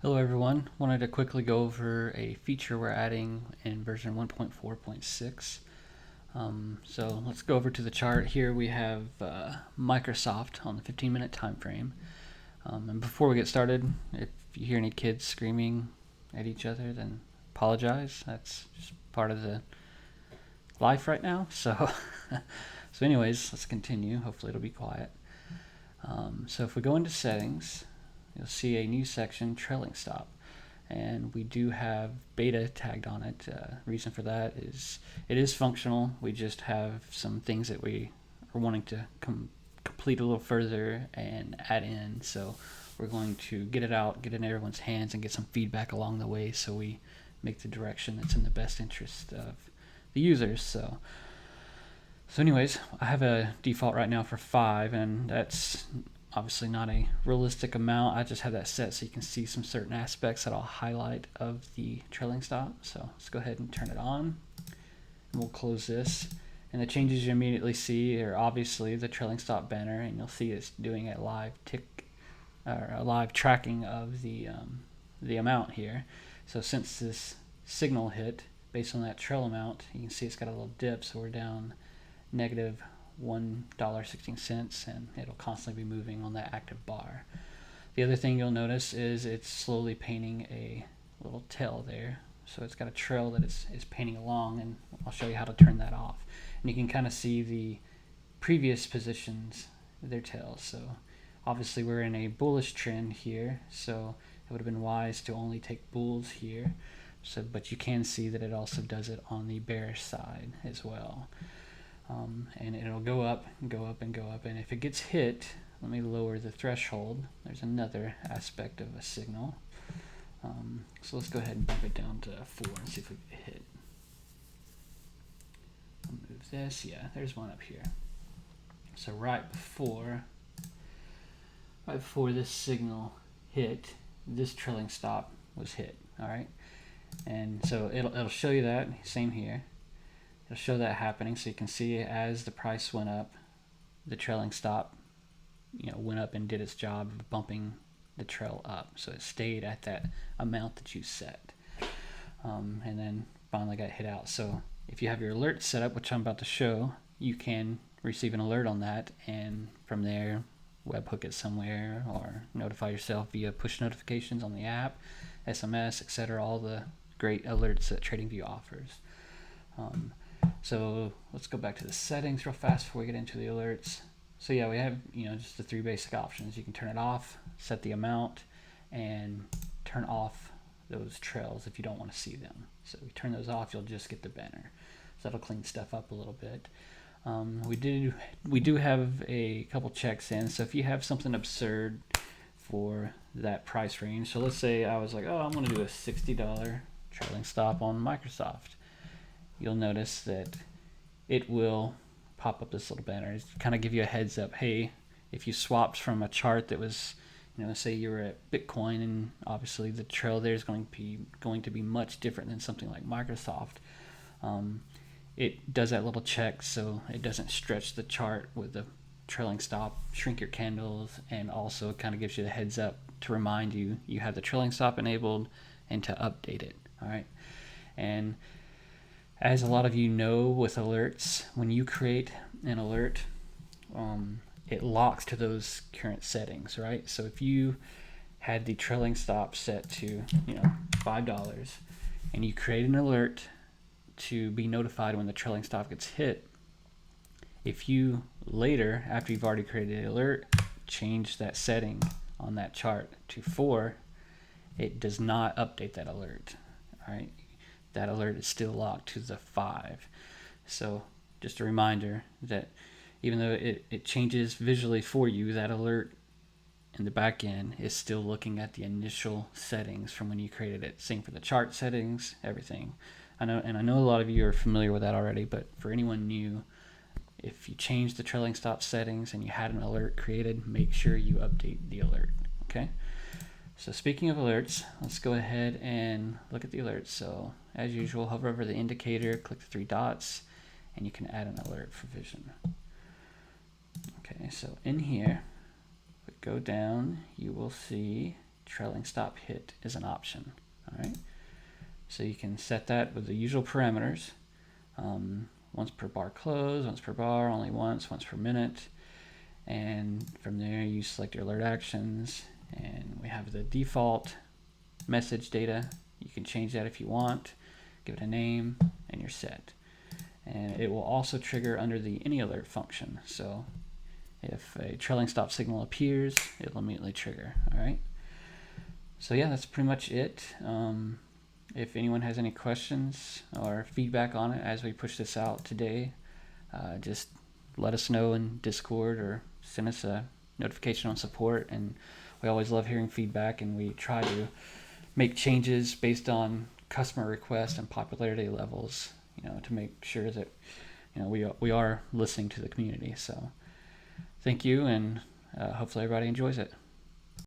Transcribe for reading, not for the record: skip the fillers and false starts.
Hello everyone, wanted to quickly go over a feature we're adding in version 1.4.6. So let's go over to the chart. Here we have Microsoft on the 15-minute time frame. And before we get started, if you hear any kids screaming at each other, then apologize. That's just part of the life right now. So anyways, let's continue. Hopefully it'll be quiet. So if we go into settings, you'll see a new section, trailing stop, and we do have beta tagged on it. Reason for that is it is functional. We just have some things that we are wanting to complete a little further and add in. So we're going to get it out, get it in everyone's hands, and get some feedback along the way, so we make the direction that's in the best interest of the users. So anyways, I have a default right now for 5, and that's obviously not a realistic amount. I just have that set so you can see some certain aspects that I'll highlight of the trailing stop. So let's go ahead and turn it on, and we'll close this. And the changes you immediately see are obviously the trailing stop banner, and you'll see it's doing a live tick or a live tracking of the amount here. So since this signal hit based on that trail amount, you can see it's got a little dip, so we're down negative $1.16, and it'll constantly be moving on that active bar. The other thing you'll notice is it's slowly painting a little tail there. So it's got a trail that is painting along, and I'll show you how to turn that off. And you can kind of see the previous positions, their tails. So obviously we're in a bullish trend here, so it would have been wise to only take bulls here. So, but you can see that it also does it on the bearish side as well. And it'll go up and go up and go up, and if it gets hit, let me lower the threshold. There's another aspect of a signal. So let's go ahead and bump it down to 4 and see if we get hit. I'll move this. Yeah, there's one up here. So right before this signal hit, this trailing stop was hit. All right, and so it'll show you that. Same here. It'll show that happening, so you can see as the price went up, the trailing stop, went up and did its job of bumping the trail up. So it stayed at that amount that you set, and then finally got hit out. So if you have your alert set up, which I'm about to show, you can receive an alert on that, and from there, webhook it somewhere or notify yourself via push notifications on the app, SMS, etc. All the great alerts that TradingView offers. So let's go back to the settings real fast before we get into the alerts. So yeah, we have just the 3 basic options. You can turn it off, set the amount, and turn off those trails if you don't want to see them. So if you turn those off, you'll just get the banner. So that'll clean stuff up a little bit. We do have a couple checks in. So if you have something absurd for that price range, so let's say I was like, oh, I'm going to do a $60 trailing stop on Microsoft. You'll notice that it will pop up this little banner. It's kind of give you a heads up. Hey, if you swapped from a chart that was, say you were at Bitcoin, and obviously the trail there is going to be much different than something like Microsoft. It does that little check so it doesn't stretch the chart with the trailing stop, shrink your candles, and also kind of gives you the heads up to remind you have the trailing stop enabled and to update it. All right, and as a lot of you know with alerts, when you create an alert, it locks to those current settings, right? So if you had the trailing stop set to $5, and you create an alert to be notified when the trailing stop gets hit, if you later, after you've already created the alert, change that setting on that chart to 4, it does not update that alert. All right, that alert is still locked to the 5. So just a reminder that even though it changes visually for you, that alert in the back end is still looking at the initial settings from when you created it. Same for the chart settings, everything. I know a lot of you are familiar with that already, but for anyone new, if you change the trailing stop settings and you had an alert created, make sure you update the alert. Okay. So speaking of alerts, let's go ahead and look at the alerts. So as usual, hover over the indicator, click the 3 dots, and you can add an alert for vision. Okay, so in here, if we go down, you will see trailing stop hit is an option. All right, so you can set that with the usual parameters. Once per bar close, once per bar, only once per minute. And from there you select your alert actions, and we have the default message data. You can change that if you want, give it a name, and you're set. And it will also trigger under the any alert function. So if a trailing stop signal appears, it'll immediately trigger. All right. So yeah, that's pretty much it. If anyone has any questions or feedback on it as we push this out today, just let us know in Discord or send us a notification on support. And we always love hearing feedback, and we try to make changes based on customer requests and popularity levels, to make sure that we are listening to the community. So thank you, and hopefully everybody enjoys it.